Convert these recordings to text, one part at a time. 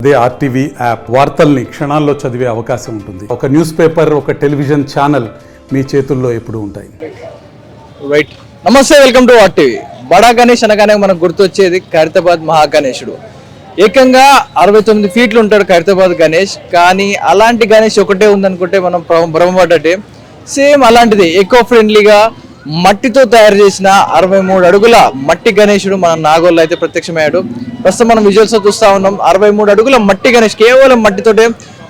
అదే RTV app వార్తల్ని క్షణాల్లో చదివే అవకాశం ఉంటుంది. ఒక న్యూస్ పేపర్, ఒక టెలివిజన్ ఛానల్ మీ చేతుల్లో ఎప్పుడూ ఉంటాయి. రైట్. నమస్తే, వెల్కమ్ టు ఆర్టీవీ. బడా గణేష్ అనగానే మనకు గుర్తొచ్చేది ఖైరతాబాద్ మహాగణేశుడు. ఏకంగా 69 ఫీట్లు ఉంటాడు ఖైరతాబాద్ గణేష్. కానీ అలాంటి గణేష్ ఒకటే ఉందనుకుంటే మనం భ్రమపడ్డట్టే. సేమ్ అలాంటిది ఎకో ఫ్రెండ్లీగా మట్టితో తయారు చేసిన 63 అడుగుల మట్టి గణేశుడు మన నాగోల్లో అయితే ప్రత్యక్షమయ్యాడు. ప్రస్తుతం మనం విజువల్స్ చూస్తా ఉన్నాం. 63 అడుగుల మట్టి గణేష్ కేవలం మట్టితోటే,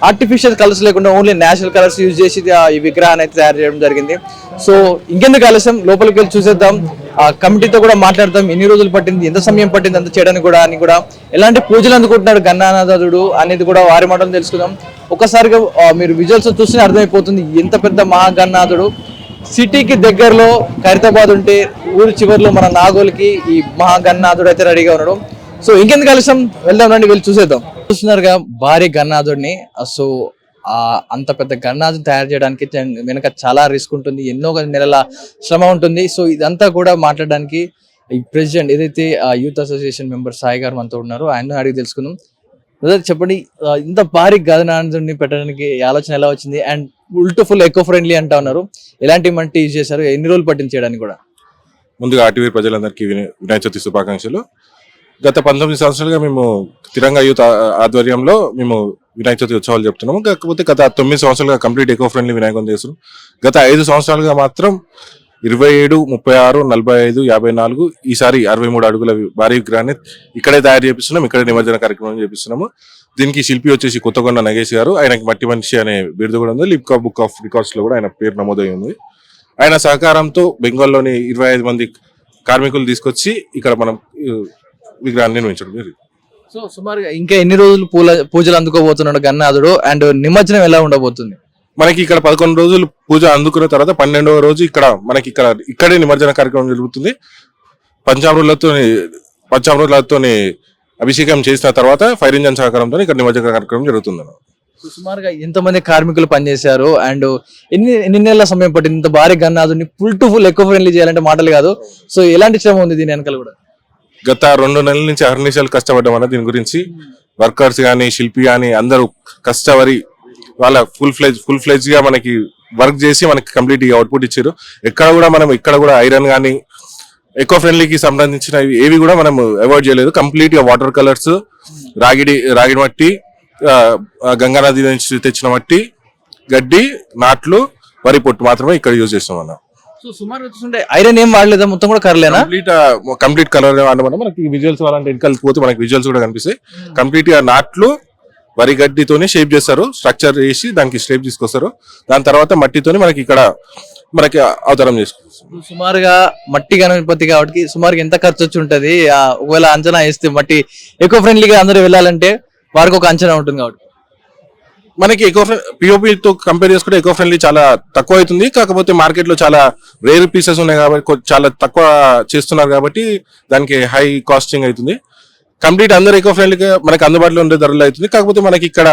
ఆర్టిఫిషియల్ కలర్స్ లేకుండా ఓన్లీ నేచురల్ కలర్స్ యూజ్ చేసి ఈ విగ్రహాన్ని అయితే తయారు చేయడం జరిగింది. సో ఇంకెందుకు ఆలస్యం, లోపలికి వెళ్ళి చూసేద్దాం. ఆ కమిటీతో కూడా మాట్లాడతాం. ఎన్ని రోజులు పట్టింది, ఎంత సమయం పట్టింది అంత చేయడానికి కూడా అని కూడా ఎలాంటి పూజలు అందుకుంటున్నాడు గణనాథుడు అనేది కూడా వారి మాటలు తెలుసుకుందాం. ఒకసారిగా మీరు విజువల్స్ చూస్తే అర్థమైపోతుంది ఎంత పెద్ద మహాగణనాథుడు. సిటీకి దగ్గరలో ఖైరతాబాద్ ఉంటే ఊరి చివరిలో మన నాగోల్కి ఈ మహాగణనాథుడు అయితే రెడీగా ఉన్నాడు. సో ఇంకెందుకు ఆలస్యం, వెళ్దాం రండి, వెళ్ళి చూసేద్దాం. చూస్తున్నారుగా భారీ గణనాథుడిని. సో అంత పెద్ద గణనాథుని తయారు చేయడానికి వెనక చాలా రిస్క్ ఉంటుంది, ఎన్నో నెలల శ్రమ ఉంటుంది. సో ఇదంతా కూడా మాట్లాడడానికి ఈ ప్రెసిడెంట్ ఏదైతే యూత్ అసోసియేషన్ మెంబర్ సాయి గారు మనతో ఉన్నారు, ఆయన అడిగి తెలుసుకుందాం. చెప్పండి, ఇంత భారీ గణనాథుడిని పెట్టడానికి ఆలోచన ఎలా వచ్చింది? అండ్ ఫుల్ ఎకో ఫ్రెండ్లీ అంటా ఉన్నారు. ఎలాంటి మట్టి యూజ్ చేశారు, ఎన్ని రోజులు పట్టింది చేయడానికి కూడా? ముందుగా ఆర్టీవీ ప్రజలందరికీ వినాయక చవితి శుభాకాంక్షలు. గత 19 సంవత్సరాలుగా మేము తిరంగా యూత్ ఆధ్వర్యంలో మేము వినాయక చవితి ఉత్సవాలు చెప్తున్నాము. కాకపోతే గత 9 సంవత్సరాలుగా కంప్లీట్ ఎకో ఫ్రెండ్లీ వినాయకుని చేస్తున్నాం. గత 5 సంవత్సరాలుగా మాత్రం 27, 36, 45, 54, ఈసారి 63 అడుగుల భారీ విగ్రహాన్ని ఇక్కడే తయారు చేపిస్తున్నాం. ఇక్కడే నిమజ్జన కార్యక్రమం చేపిస్తున్నాము. దీనికి శిల్పి వచ్చేసి కొత్తగొండ నగేష్ గారు. ఆయనకి మట్టి మనిషి అనే బిరుదు కూడా ఉంది. లిప్కా బుక్ ఆఫ్ రికార్డ్స్ లో కూడా ఆయన పేరు నమోదై ఉంది. ఆయన సహకారంతో బెంగాల్లోని 25 మంది కార్మికులు తీసుకొచ్చి ఇక్కడ మనం విగ్రహాన్ని నిర్మించడం జరిగింది. సో సుమారుగా ఇంకా ఎన్ని రోజులు పూజలు అందుకోబోతున్నాడు గణనాథుడు? అండ్ నిమజ్జనం ఎలా ఉండబోతుంది? మనకి ఇక్కడ 11 రోజులు పూజ అందుకున్న తర్వాత 12వ రోజు మనకి ఇక్కడే నిమజ్జన కార్యక్రమం జరుగుతుంది. పంచామృతాలతో అభిషేకం చేసిన తర్వాత ఫైర్ ఇంజన్ సహకారంతో ఇక్కడ నిమజ్జన కార్యక్రమం జరుగుతుంది. సుమారుగా ఎంతమంది కార్మికులు పనిచేశారు? అండ్ ఎన్ని నెలల సమయం పట్టింది ఇంత భారీ గణనాథుడిని ఫుల్ ఎకో ఫ్రెండ్లీ చేయాలంటే మాటలు కాదు. సో ఎలాంటి శ్రమ ఉంది దీని వెనకాల కూడా? గత 2 నెలల నుంచి అహర్నిశలు కష్టపడ్డాం అన్న దీని గురించి. వర్కర్స్ కానీ, శిల్పి కానీ అందరూ కష్టపడి వాళ్ళ ఫుల్ ఫ్లెజ్ గా మనకి వర్క్ చేసి మనకి కంప్లీట్ అవుట్పుట్ ఇచ్చారు. ఇక్కడ కూడా ఐరన్ కానీ ఎకో ఫ్రెండ్లీకి సంబంధించిన ఏవి కూడా మనం అవాయిడ్ చేయలేదు. కంప్లీట్ గా వాటర్ కలర్స్, రాగిడి మట్టి, గంగానది నుంచి తెచ్చిన మట్టి, గడ్డి, నాట్లు, వరి పొట్టు మాత్రమే ఇక్కడ యూజ్ చేస్తాం అన్న. సో సుమారు చూస్తుంటే ఐరన్ ఏం వాడలేదా, మొత్తం కూడా కర్లేనా? Complete colour వాడమన్నా. మనకి విజువల్స్ వాళ్ళంటే వెనకాల పోతే మనకి విజువల్స్ కూడా కనిపిస్తాయి. కంప్లీట్ గా నాట్లు, వరి గడ్డితోనే షేప్ చేస్తారు, స్ట్రక్చర్ చేసి దానికి షేప్ తీసుకొస్తారు. దాని తర్వాత మట్టితోని మనకి అవతారం చేసుకుంటారు. సుమారుగా మట్టి గణపతి కాబట్టి సుమారుగా ఎంత ఖర్చు వచ్చి ఉంటది? ఒకవేళ అంచనా వేస్తే మట్టి ఎకో ఫ్రెండ్లీగా అందరూ వెళ్ళాలంటే వారికి ఒక అంచనా ఉంటుంది కాబట్టి మనకి పిఓపితో కంపేర్ చేసుకుంటే ఎకో ఫ్రెండ్లీ చాలా తక్కువ అవుతుంది. కాకపోతే మార్కెట్ లో చాలా రేర్ పీసెస్ ఉన్నాయి కాబట్టి చాలా తక్కువ చేస్తున్నారు కాబట్టి దానికి హై కాస్టింగ్ అవుతుంది. కంప్లీట్ అందరు ఎకో ఫ్రెండ్లీగా మనకి అందుబాటులో ఉండే ధరలు అవుతుంది. కాకపోతే మనకి ఇక్కడ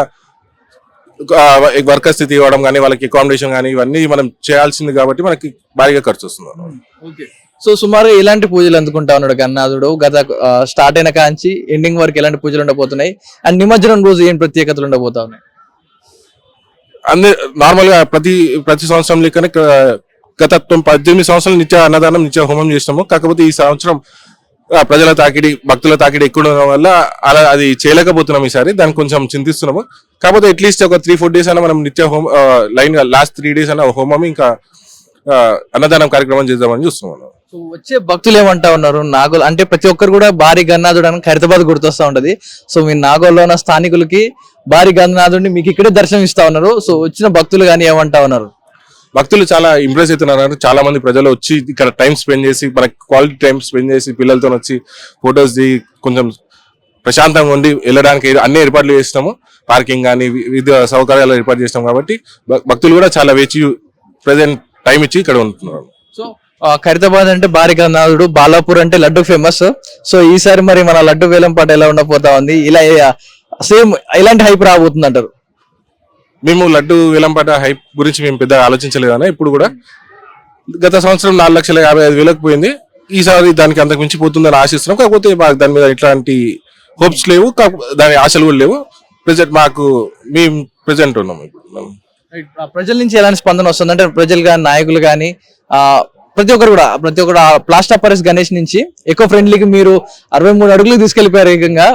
వర్కర్ స్థితి ఇవ్వడం కానీ, వాళ్ళకి అకామిడేషన్ కానీ ఇవన్నీ మనం చేయాల్సింది కాబట్టి మనకి భారీగా ఖర్చు వస్తుంది. సో సుమారు ఎలాంటి పూజలు అందుకుంటా ఉన్నాడు గణనాథుడు? గత స్టార్ట్ అయిన కాంచి ఎండింగ్ వరకు ఎలాంటి పూజలు ఉండబోతున్నాయి? అండ్ నిమజ్జనం రోజు ఏం ప్రత్యేకతలు ఉండబోతా ఉన్నాయి? నార్మల్ గా ప్రతి సంవత్సరం లెక్కనే గత 18 సంవత్సరాలు నిత్య అన్నదానం, నిత్య హోమం చేసినాము. కాకపోతే ఈ సంవత్సరం ప్రజల తాకిడి, భక్తుల తాకిడి ఎక్కువ ఉండడం వల్ల అది చేయలేకపోతున్నాం ఈసారి. దానికి కొంచెం చింతిస్తున్నాము. కాకపోతే అట్లీస్ట్ ఒక 3-4 డేస్ అయినా మనం నిత్య లైన్ లాస్ట్ 3 డేస్ అయినా హోమం ఇంకా అన్నదానం కార్యక్రమం చేద్దామని చూస్తున్నాం. సో వచ్చే భక్తులు ఏమంటా ఉన్నారు? నాగోల్ అంటే ప్రతి ఒక్కరు కూడా భారీ గణనాథుడు అని ఖైరతాబాద్ గుర్తొస్తా ఉంటది. సో మీ నాగోల్లో ఉన్న స్థానికులకి భారీ గణనాథుడిని మీకు ఇక్కడే దర్శనం ఇస్తా ఉన్నారు. సో వచ్చిన భక్తులు కానీ ఏమంటా ఉన్నారు? భక్తులు చాలా ఇంప్రెస్ అవుతున్నారు. చాలా మంది ప్రజలు వచ్చి ఇక్కడ టైం స్పెండ్ చేసి, మనకి క్వాలిటీ టైం స్పెండ్ చేసి, పిల్లలతో వచ్చి ఫొటోస్ దిగి కొంచెం ప్రశాంతంగా ఉండి వెళ్ళడానికి అన్ని ఏర్పాట్లు చేస్తాము. పార్కింగ్ కానీ వివిధ సౌకర్యాలు ఏర్పాటు చేస్తాం కాబట్టి భక్తులు కూడా చాలా వేచి ప్రెజెంట్ టైం ఇచ్చి ఇక్కడ ఉంటున్నారు. సో ఖైరతాబాద్ అంటే భారీ గణనాథుడు, బాలాపూర్ అంటే లడ్డు ఫేమస్. సో ఈసారి మరి మన లడ్డు వేలం పాట ఎలా ఉండబోతా ఉంది? ఇలా సేమ్ ఇలాంటి హైప్ రాబోతుంది అంటారు? మేము లడ్డు వేలంపాట హైప్ గురించి మేము పెద్దగా ఆలోచించలేదన్నా. ఇప్పుడు కూడా గత సంవత్సరం 4,55,000 పోయింది. ఈసారి దానికి అంతకు మించి పోతుందని ఆశిస్తున్నాం. కాకపోతే దాని మీద ఇట్లాంటి హోప్స్ లేవు, దాని ఆశలు కూడా లేవు. మేము ప్రెజెంట్ ఉన్నాం ఇప్పుడు. ప్రజల నుంచి ఎలాంటి స్పందన వస్తుంది అంటే ప్రజలు కానీ నాయకులు కానీ ప్రతి ఒక్కరు ప్లాస్టర్ ఆఫ్ పారిస్ గణేష్ నుంచి ఎకో ఫ్రెండ్లీకి మీరు 63 అడుగులు తీసుకెళ్లిపోయారు. ఏకంగా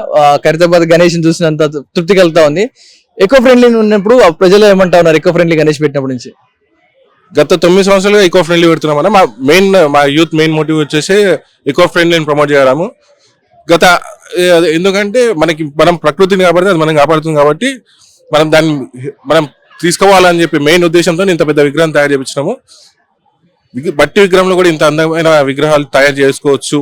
ఖైరతాబాద్ గణేష్ చూసినంత తృప్తి కలుగుతా ఉంది. ఎకో ఫ్రెండ్లీ ఉన్నప్పుడు ప్రజలు ఏమంటా ఉన్నారు ఎకో ఫ్రెండ్లీ గణేష్ పెట్టినప్పటి నుంచి? గత 9 సంవత్సరాలుగా ఈకో ఫ్రెండ్లీ పెడుతున్నాం. మా యూత్ మెయిన్ మోటివ్ వచ్చేసి ఈకో ఫ్రెండ్లీని ప్రమోట్ చేయడము. ఎందుకంటే మనం ప్రకృతిని కాబట్టి అది మనం కాపాడుతుంది కాబట్టి మనం తీసుకోవాలని చెప్పి మెయిన్ ఉద్దేశంతో ఇంత పెద్ద విగ్రహం తయారు చేయించినాము. మట్టి విగ్రహంలో కూడా ఇంత అందమైన విగ్రహాలు తయారు చేసుకోవచ్చు,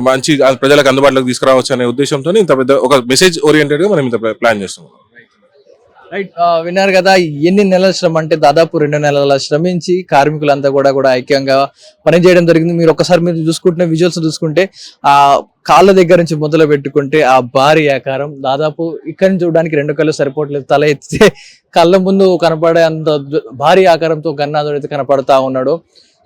మంచి ప్రజలకు అందుబాటులోకి తీసుకురావచ్చు అనే ఉద్దేశంతో ఇంత పెద్ద ఒక మెసేజ్ ఓరియంటెడ్ గా మనం ఇంత ప్లాన్ చేస్తున్నాం. రైట్, విన్నారు కదా. ఎన్ని నెలల శ్రమ అంటే దాదాపు 2 నెలల శ్రమించి కార్మికులంతా కూడా ఐక్యంగా పనిచేయడం జరిగింది. మీరు చూసుకుంటున్న విజువల్స్ చూసుకుంటే ఆ కాళ్ళ దగ్గర నుంచి మొదలు పెట్టుకుంటే ఆ భారీ ఆకారం దాదాపు ఇక్కడ నుంచి చూడడానికి 2 కళ్ళు సరిపోవట్లేదు. తల ఎత్తితే కళ్ళ ముందు కనపడే అంత భారీ ఆకారంతో గణనాథుడు అయితే కనపడతా ఉన్నాడు.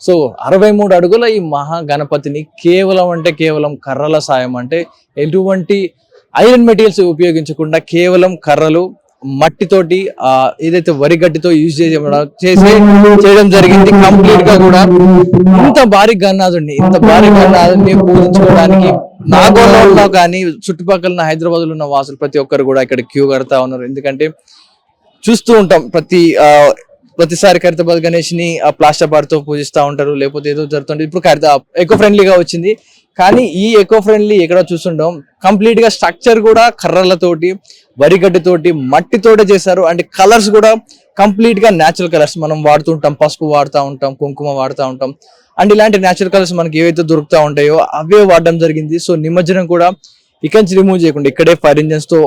సో 63 అడుగుల ఈ మహా గణపతిని కేవలం కర్రల సాయం, అంటే ఎటువంటి ఐరన్ మెటీరియల్స్ ఉపయోగించకుండా కేవలం కర్రలు మట్టితోటి ఏదైతే వరి గడ్డితో యూజ్ చేయడం జరిగింది. కంప్లీట్ గా కూడా ఇంత భారీ గణనాథుడిని పూజించుకోవడానికి నాగోల్లో కానీ చుట్టుపక్కల హైదరాబాద్ లో ఉన్న వాసులు ప్రతి ఒక్కరు కూడా ఇక్కడ క్యూ కడతా ఉన్నారు. ఎందుకంటే చూస్తూ ఉంటాం ప్రతిసారి ఖైరతాబాద్ గణేష్ ని ప్లాస్టర్ బార్ తో పూజిస్తా ఉంటారు, లేకపోతే ఏదో జరుగుతుంది. ఇప్పుడు ఎకో ఫ్రెండ్లీగా వచ్చింది. కానీ ఈ ఎకో ఫ్రెండ్లీ ఎక్కడ చూస్తుంటాం కంప్లీట్ గా స్ట్రక్చర్ కూడా కర్రలతోటి వరిగడ్డితోటి మట్టితోటే చేశారు. అంటే కలర్స్ కూడా కంప్లీట్ గా న్యాచురల్ కలర్స్ మనం వాడుతూ ఉంటాం, పసుపు వాడుతూ ఉంటాం, కుంకుమ వాడుతూ ఉంటాం. అండ్ ఇలాంటి న్యాచురల్ కలర్స్ మనకి ఏవైతే దొరుకుతూ ఉంటాయో అవే వాడడం జరిగింది. సో నిమజ్జనం కూడా ఇక్కడి నుంచి రిమూవ్ చేయకుండా ఇక్కడే ఫైర్ ఇంజన్స్ తో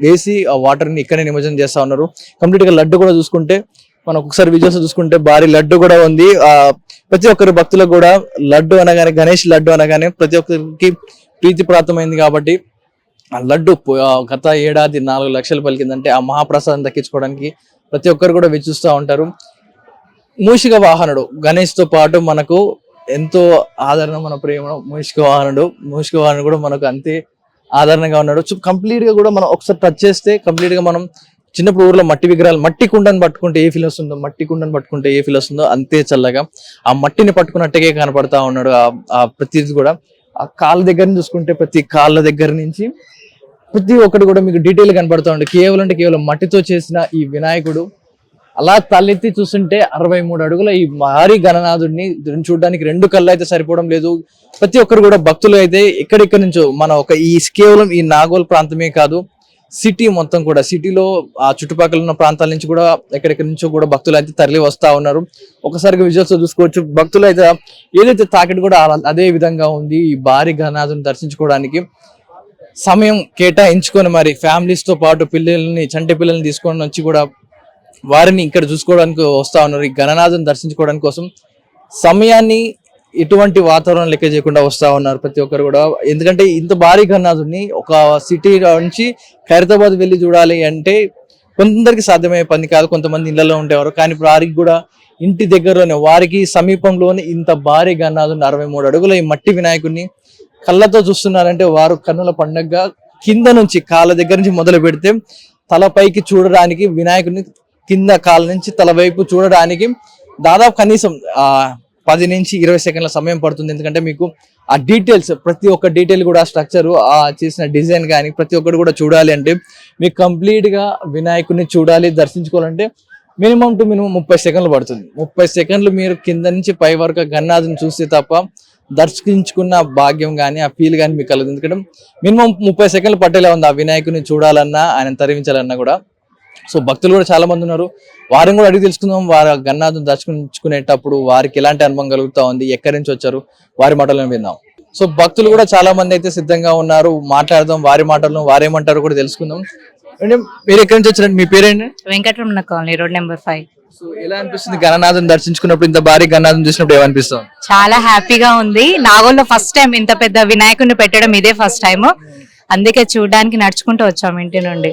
వేసి ఆ వాటర్ ని ఇక్కడే నిమజ్జనం చేస్తా ఉన్నారు. కంప్లీట్ గా లడ్డు కూడా చూసుకుంటే మనం ఒకసారి విజువల్స్ చూసుకుంటే భారీ లడ్డు కూడా ఉంది. ప్రతి ఒక్కరి భక్తులకు కూడా లడ్డు అనగానే, గణేష్ లడ్డు అనగానే ప్రతి ఒక్కరికి ప్రీతిప్రాప్తమైంది కాబట్టి ఆ లడ్డు గత ఏడాది 4 లక్షలు పలికిందంటే ఆ మహాప్రసాదం దక్కించుకోవడానికి ప్రతి ఒక్కరు కూడా వెచ్చిస్తూ ఉంటారు. మూషిక వాహనుడు గణేష్ తో పాటు మనకు ఎంతో ఆదరణ, మన ప్రేమ మూషిక వాహనుడు కూడా మనకు అంతే ఆదరణగా ఉన్నాడు. కంప్లీట్ గా కూడా మనం ఒకసారి టచ్ చేస్తే కంప్లీట్ గా మనం చిన్నప్పుడు ఊర్లో మట్టి విగ్రహాలు, మట్టి కుండను పట్టుకుంటే ఏ ఫీల్ వస్తుందో అంతే చల్లగా ఆ మట్టిని పట్టుకున్నట్టుగా కనపడతా ఉన్నాడు. ఆ ప్రతిది కూడా ఆ కాళ్ళ దగ్గర నుంచి చూసుకుంటే ప్రతి కాళ్ళ దగ్గర నుంచి ప్రతి ఒక్కటి కూడా మీకు డీటెయిల్ కనపడతా ఉండే. కేవలం మట్టితో చేసిన ఈ వినాయకుడు అలా తలెత్తి చూస్తుంటే 63 అడుగుల ఈ భారీ గణనాథుడిని చూడడానికి 2 కళ్ళు అయితే సరిపోవడం లేదు. ప్రతి ఒక్కరు కూడా భక్తులు అయితే ఎక్కడెక్కడి నుంచో కేవలం ఈ నాగోల్ ప్రాంతమే కాదు, సిటీ మొత్తం కూడా, సిటీలో ఆ చుట్టుపక్కల ఉన్న ప్రాంతాల నుంచి కూడా ఎక్కడెక్కడి నుంచో కూడా భక్తులు అయితే తరలి వస్తా ఉన్నారు. ఒకసారిగా విజువల్స్ చూసుకోవచ్చు. భక్తులు అయితే ఏదైతే తాకిడి కూడా అదే విధంగా ఉంది. ఈ భారీ గణనాథుని దర్శించుకోవడానికి సమయం కేటాయించుకొని మరి ఫ్యామిలీస్ తో పాటు చంటి పిల్లల్ని తీసుకొని వచ్చి కూడా వారిని ఇక్కడ చూసుకోవడానికి వస్తా ఉన్నారు. ఈ గణనాథుని దర్శించుకోవడానికి కోసం సమయాన్ని ఎటువంటి వాతావరణం లెక్క చేయకుండా వస్తా ఉన్నారు ప్రతి ఒక్కరు కూడా. ఎందుకంటే ఇంత భారీ గణనాథుడిని ఒక సిటీ నుంచి ఖైరతాబాద్ వెళ్ళి చూడాలి అంటే కొందరికి సాధ్యమయ్యే పని కాదు, కొంతమంది ఇళ్లలో ఉండేవారు. కానీ వారికి కూడా ఇంటి దగ్గరలోనే, వారికి సమీపంలోనే ఇంత భారీ గణనాథుడిని 63 అడుగుల ఈ మట్టి వినాయకుడిని కళ్ళతో చూస్తున్నారంటే వారు కన్నుల పండుగగా కింద నుంచి కాళ్ళ దగ్గర నుంచి మొదలు పెడితే తలపైకి చూడడానికి, వినాయకుడిని కింద కాళ్ళ నుంచి తల వైపు చూడడానికి దాదాపు కనీసం 10 నుంచి 20 సెకండ్ల సమయం పడుతుంది. ఎందుకంటే మీకు ఆ డీటెయిల్స్, ప్రతి ఒక్క డీటెయిల్ కూడా స్ట్రక్చర్, ఆ చేసిన డిజైన్ కానీ ప్రతి ఒక్కటి కూడా చూడాలి అంటే మీకు కంప్లీట్ గా వినాయకుడిని చూడాలి, దర్శించుకోవాలంటే మినిమం 30 సెకండ్లు పడుతుంది. 30 సెకండ్లు మీరు కింద నుంచి పై వరకు గణనాథుని చూస్తే తప్ప దర్శించుకున్న భాగ్యం కానీ ఆ ఫీల్ కానీ మీకు కలదు. ఎందుకంటే మినిమం 30 సెకండ్లు పట్టేలా ఉంది ఆ వినాయకుడిని చూడాలన్నా, ఆయన తరించాలన్నా కూడా. సో భక్తులు కూడా చాలా మంది ఉన్నారు, వారిని కూడా అడిగి తెలుసుకుందాం. వారి గణనాథుని దర్శించుకునేటప్పుడు వారికి ఎలాంటి అనుభవం కలుగుతా ఉంది, ఎక్కడి నుంచి వచ్చారు, వారి మాటలను విందాం. సో భక్తులు కూడా చాలా మంది అయితే సిద్ధంగా ఉన్నారు, మాట్లాడదాం. వారి మాటలను వారేమంటారు కూడా తెలుసుకుందాం. మీరు ఎక్కడి నుంచి వచ్చారండి? మీ పేరేంటి? Venkataramana colony, road number 5. So ఎలా అనిపిస్తుంది గణనాథుని దర్శించుకున్నప్పుడు, ఇంత భారీ గణనాథుని చూసినప్పుడు ఏమనిపిస్తుంది? చాలా హ్యాపీగా ఉంది. నాగోల్లో ఫస్ట్ టైం ఇంత పెద్ద వినాయకుడిని పెట్టడం ఇదే ఫస్ట్ టైం. అందుకే చూడడానికి నడుచుకుంటూ వచ్చాము ఇంటి నుండి.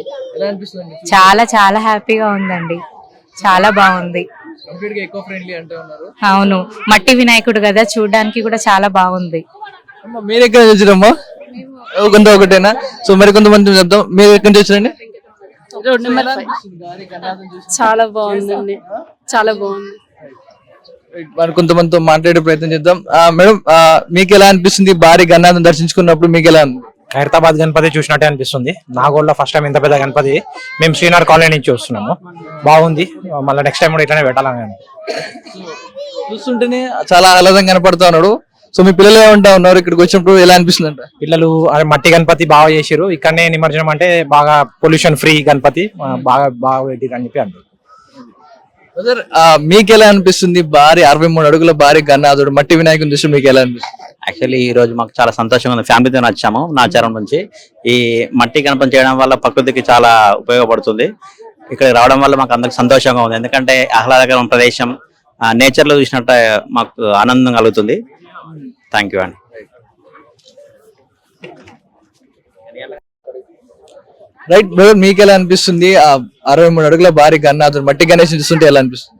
చాలా చాలా హ్యాపీగా ఉందండి, చాలా బాగుంది. అవును, మట్టి వినాయకుడు కదా, చూడడానికి కూడా చాలా బాగుంది. మీరు ఎక్కడ వచ్చారమ్మా? కొంత ఒకటేనా? సో మరి కొంతమంది చెప్తాం. మీరు ఎక్కడి నుంచి వచ్చారండి? రోడ్ నెంబర్ 5 చాలా బాగుందండి, చాలా బాగుంది. మరి కొంతమందితో మాట్లాడే ప్రయత్నం చేద్దాం. మేడం, మీకు ఎలా అనిపిస్తుంది భారీ గణనాథం దర్శించుకున్నప్పుడు? మీకు ఎలా ఉంది? ఖైరతాబాద్ గణపతి చూసినట్టే అనిపిస్తుంది. నాగోల్లో ఫస్ట్ టైం ఇంత పెద్ద గణపతి మేము శ్రీనగర్ కాలనీ నుంచి వస్తున్నాము. బాగుంది, మళ్ళీ నెక్స్ట్ టైం కూడా ఇట్లానే పెట్టాలని. చూస్తుంటేనే చాలా ఆహ్లాదంగా కనపడతా ఉన్నాడు. సో మీ పిల్లలు ఏమంటా ఉన్నారు ఇక్కడికి వచ్చినప్పుడు? ఎలా అనిపిస్తుంది అంట? పిల్లలు మట్టి గణపతి బాగా చేసారు, ఇక్కడనే నిమజ్జనం అంటే బాగా పొల్యూషన్ ఫ్రీ గణపతి బాగా బాగా పెట్టిరు అని చెప్పి అంటారు. సార్, మీకు ఎలా అనిపిస్తుంది భారీ 63 అడుగుల భారీ గణనాథుడు మట్టి వినాయకుని చూసి మీకు ఎలా అనిపిస్తుంది? యాక్చువల్లీ ఈ రోజు మాకు చాలా సంతోషంగా ఉంది. ఫ్యామిలీతో వచ్చాము నాచారం నుంచి. ఈ మట్టి గణపతి చేయడం వల్ల ప్రకృతికి చాలా ఉపయోగపడుతుంది. ఇక్కడ రావడం వల్ల మాకు అందరికి సంతోషంగా ఉంది. ఎందుకంటే ఆహ్లాదకరమైన ప్రదేశం, నేచర్ లో చూసినట్టు మాకు ఆనందం కలుగుతుంది. థ్యాంక్ యూ అండి. రైట్ బ్రదర్, మీకు ఎలా అనిపిస్తుంది 63 అడుగుల భారీ గణనాథుడు మట్టి గణేష్ చూస్తుంటే ఎలా అనిపిస్తుంది?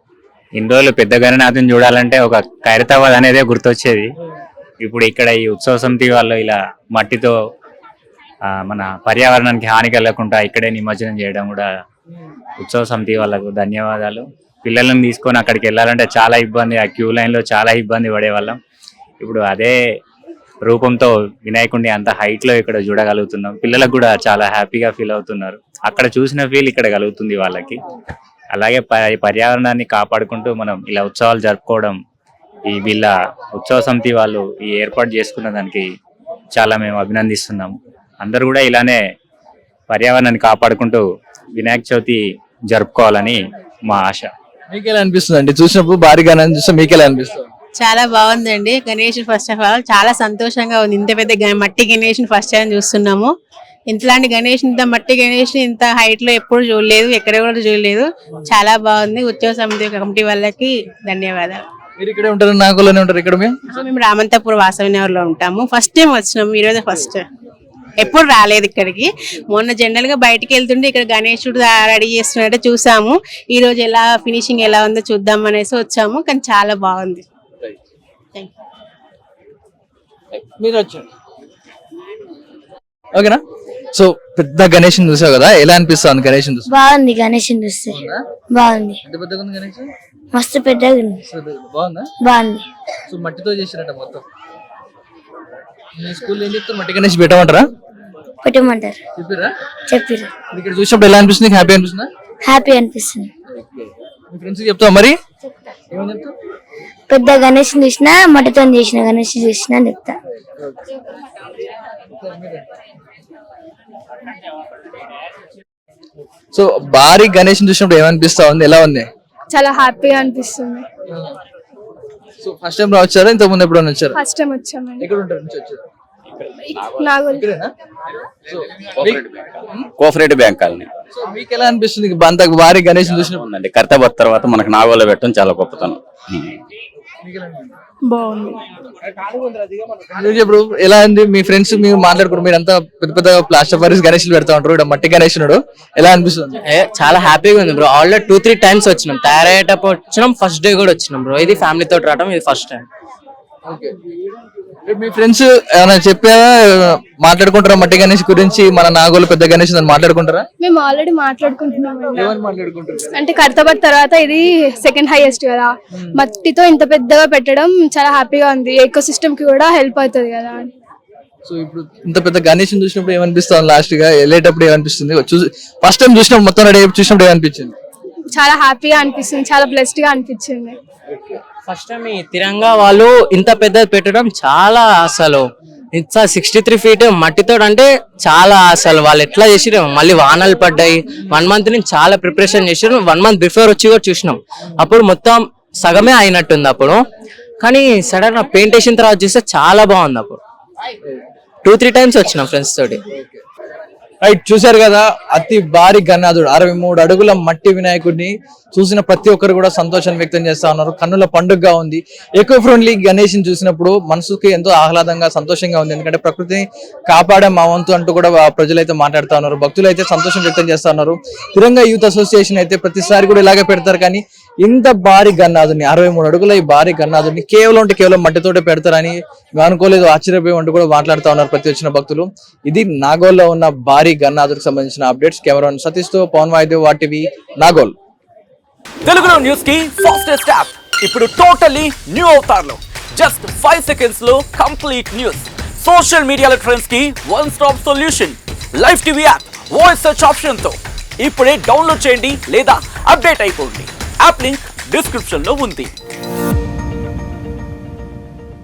ఇన్ని రోజులు పెద్ద గణనాథుని చూడాలంటే ఒక ఖైరతాబాద్ అనేదే గుర్తొచ్చేది. ఇప్పుడు ఇక్కడ ఈ ఉత్సవ సమితి వాళ్ళు ఇలా మట్టితో మన పర్యావరణానికి హాని కలగకుండా ఇక్కడే నిమజ్జనం చేయడం కూడా ఉత్సవ సమితి వాళ్ళకు ధన్యవాదాలు. పిల్లలను తీసుకొని అక్కడికి వెళ్ళాలంటే చాలా ఇబ్బంది, ఆ క్యూ లైన్ లో చాలా ఇబ్బంది పడేవాళ్ళం. ఇప్పుడు అదే రూపంతో వినాయకుడిని అంత హైట్ లో ఇక్కడ చూడగలుగుతున్నాం. పిల్లలకు కూడా చాలా హ్యాపీగా ఫీల్ అవుతున్నారు. అక్కడ చూసిన ఫీల్ ఇక్కడ కలుగుతుంది వాళ్ళకి. అలాగే పర్యావరణాన్ని కాపాడుకుంటూ మనం ఇలా ఉత్సవాలు జరుపుకోవడం, ఈ వీళ్ళ ఉత్సవ సమితి వాళ్ళు ఈ ఏర్పాటు చేసుకున్న దానికి చాలా మేము అభినందిస్తున్నాము. అందరూ కూడా ఇలానే పర్యావరణాన్ని కాపాడుకుంటూ వినాయక చవితి జరుపుకోవాలని మా ఆశ. మీకు ఎలా అనిపిస్తుంది అండి చూసినప్పుడు భారీ గణనాథుని చూస్తే? మీకు ఎలా అనిపిస్తుంది? చాలా బాగుందండి. గణేష్ ఫస్ట్ ఆఫ్ ఆల్ చాలా సంతోషంగా ఉంది. ఇంత పెద్ద మట్టి గణేష్ ఫస్ట్ టైం చూస్తున్నాము. ఇంతలాంటి గణేష్, ఇంత మట్టి గణేష్ ఇంత హైట్ లో ఎప్పుడు చూడలేదు, ఎక్కడ కూడా చూడలేదు. చాలా బాగుంది. ఉత్సవ సమితి కమిటీ వాళ్ళకి ధన్యవాదాలు. మీరు ఇక్కడే ఉంటారు, నాగోలోనే ఉంటారు? ఇక్కడ మేము రామంతపూర్ వాసవినగర్ లో ఉంటాము. ఫస్ట్ టైం వచ్చినాము, ఈరోజు ఫస్ట్. ఎప్పుడు రాలేదు ఇక్కడికి. మొన్న జనరల్ గా బయటకు వెళ్తుంటే ఇక్కడ గణేశుడు రెడీ చేస్తున్నట్టు చూసాము. ఈ రోజు ఎలా ఫినిషింగ్ ఎలా ఉందో చూద్దాం అనేసి వచ్చాము, కానీ చాలా బాగుంది. మీరు వచ్చారు ఓకేనా? సో పెద్ద గణేష్ చూసావు కదా, ఎలా అనిపిస్తుంది గణేష్ చూసి? బాగుంది. గణేష్ చూస్తే బాగుంది. గణేష్ మస్తు పెద్దగా ఉంది. బాగుందా? బాగుంది. సో మట్టితో చేసినట్ట మొత్తం. మీ స్కూల్ ఏం చెప్తారు? మట్టి గణేష్ పెట్టమంటారా? పెట్టమంటారు. చెప్పిర్రు. ఇక్కడ చూసినప్పుడు ఎలా అనిపిస్తుంది? హ్యాపీ అనిపిస్తుందా? హ్యాపీ అనిపిస్తుంది. మీ ఫ్రెండ్స్ చెప్తావు మరి? ఏమని చెప్తావు? పెద్ద గణేష్ చూసినా, మట్టితో చేసిన గణేష్ చూసినా చెప్తా. సో భారీ గణేష్ చూసినప్పుడు ఏమనిపిస్తా ఉంది? ఎలా ఉంది? చాలా హ్యాపీగా అనిపిస్తుంది. సో ఫస్ట్ టైం వచ్చారా? ఇంతకు ముందు ఎప్పుడైనా వచ్చారా? ఫస్ట్ టైం వచ్చామండి. ఎక్కడ ఉంటారు? నుంచి వచ్చారు? Nagole. Cooperative bank colony. So మీకు ఎలా అనిపిస్తుంది అంత భారీ గణేష్ చూసినప్పుడు? ఖైరతాబాద్ తర్వాత మనకు నాగోల్లో పెట్టడం చాలా గొప్పతనం. బాగుంది. ఇప్పుడు ఎలా ఉంది? మీ ఫ్రెండ్స్ మీరు మాట్లాడుకున్నారు, మీరు అంతా పెద్ద పెద్ద ప్లాస్టర్ పారిస్ గణేష్ పెడతా ఉంటారు, ఇక్కడ మట్టి గణేష్ ఎలా అనిపిస్తుంది? చాలా హ్యాపీగా ఉంది బ్రో. ఆల్రెడీ 2-3 టైమ్స్ వచ్చినాం, తయారయ్యేటప్పుడు వచ్చినాం, ఫస్ట్ డే కూడా వచ్చినాం బ్రో. ఇది ఫ్యామిలీ తోటి రావడం ఇది ఫస్ట్ టైం. మీ ఫ్రెండ్స్ ఏమైనా చెప్పారా, మాట్లాడుకుంటారా మట్టి గణేష్ గురించి? మన నాగోలు పెద్ద గణేష్ అని మాట్లాడుకుంటారా? మేము ఆల్రెడీ మాట్లాడుకుంటున్నాం. మాట్లాడుకుంటారు అంటే ఖైరతాబాద్ తర్వాత ఇది సెకండ్ హైయెస్ట్ కదా. మట్టితో ఇంత పెద్దగా పెట్టడం చాలా హ్యాపీగా ఉంది. ఎకో సిస్టమ్ కి కూడా హెల్ప్ అవుతుంది కదా. సో ఇప్పుడు ఇంత పెద్ద గణేష్ చూసినప్పుడు ఏమనిపిస్తుంది? లాస్ట్ గా వెళ్ళేటప్పుడు ఏమనిపిస్తుంది? ఫస్ట్ టైం చూసినప్పుడు మొత్తం రెడీ చూసినప్పుడు ఏమనిపించింది? చాలా హ్యాపీగా అనిపిస్తుంది, చాలా బ్లెస్డ్ గా అనిపించింది. ఫస్ట్ టైం ఈ తిరంగా వాళ్ళు ఇంత పెద్దది పెట్టడం చాలా అసలు 63 feet మట్టితో అంటే చాలా అసలు వాళ్ళు ఎట్లా చేసిరు. మళ్ళీ వానలు పడ్డాయి. 1 month నుంచి చాలా ప్రిపరేషన్ చేసిరు. 1 month బిఫోర్ వచ్చి కూడా చూసినాం. అప్పుడు మొత్తం సగమే అయినట్టుంది అప్పుడు, కానీ సడన్ గా పెయింట్ వేసిన తర్వాత చూస్తే చాలా బాగుంది. అప్పుడు 2-3 times వచ్చినాం ఫ్రెండ్స్ తోటి. రైట్, చూశారు కదా అతి భారీ గణనాథుడు 63 అడుగుల మట్టి వినాయకుడిని చూసిన ప్రతి ఒక్కరు కూడా సంతోషాన్ని వ్యక్తం చేస్తా ఉన్నారు. కన్నుల పండుగగా ఉంది. ఎకో ఫ్రెండ్లీ గణేష్ చూసినప్పుడు మనసుకి ఎంతో ఆహ్లాదంగా సంతోషంగా ఉంది. ఎందుకంటే ప్రకృతిని కాపాడే మా వంతు అంటూ కూడా ప్రజలైతే మాట్లాడుతూ ఉన్నారు. భక్తులు అయితే సంతోషం వ్యక్తం చేస్తా ఉన్నారు. తిరంగా యూత్ అసోసియేషన్ అయితే ప్రతిసారి కూడా ఇలాగే పెడతారు, కానీ ఇంత భారీ గన్నాథుని 63 అడుగుల ఈ భారీ గన్నాథుని కేవలం అంటే కేవలం మట్టితోటే పెడతారని మేము అనుకోలేదు, ఆశ్చర్యపోయి అంటూ కూడా మాట్లాడుతూ ఉన్నారు ప్రతి వచ్చిన భక్తులు. ఇది నాగోల్లో ఉన్న భారీ గన్నాథుడికి సంబంధించిన అప్డేట్స్. కెమెరాన్ సతీష్ తో పవన్ వాయిద్య వాటివి నాగోల్. తెలుగులో న్యూస్ కి ఫాస్టెస్ట్ యాప్ ఇప్పుడు టోటల్లీ న్యూ అవతార్లో జస్ట్ 5 seconds లో కంప్లీట్ న్యూస్. సోషల్ మీడియాలో ట్రెండ్స్ కి one stop solution. Live TV app voice search option తో ఇప్పుడే డౌన్లోడ్ చేయండి లేదా అప్డేట్ అయిపోండి. యాప్ లింక్ డిస్క్రిప్షన్ లో ఉంది.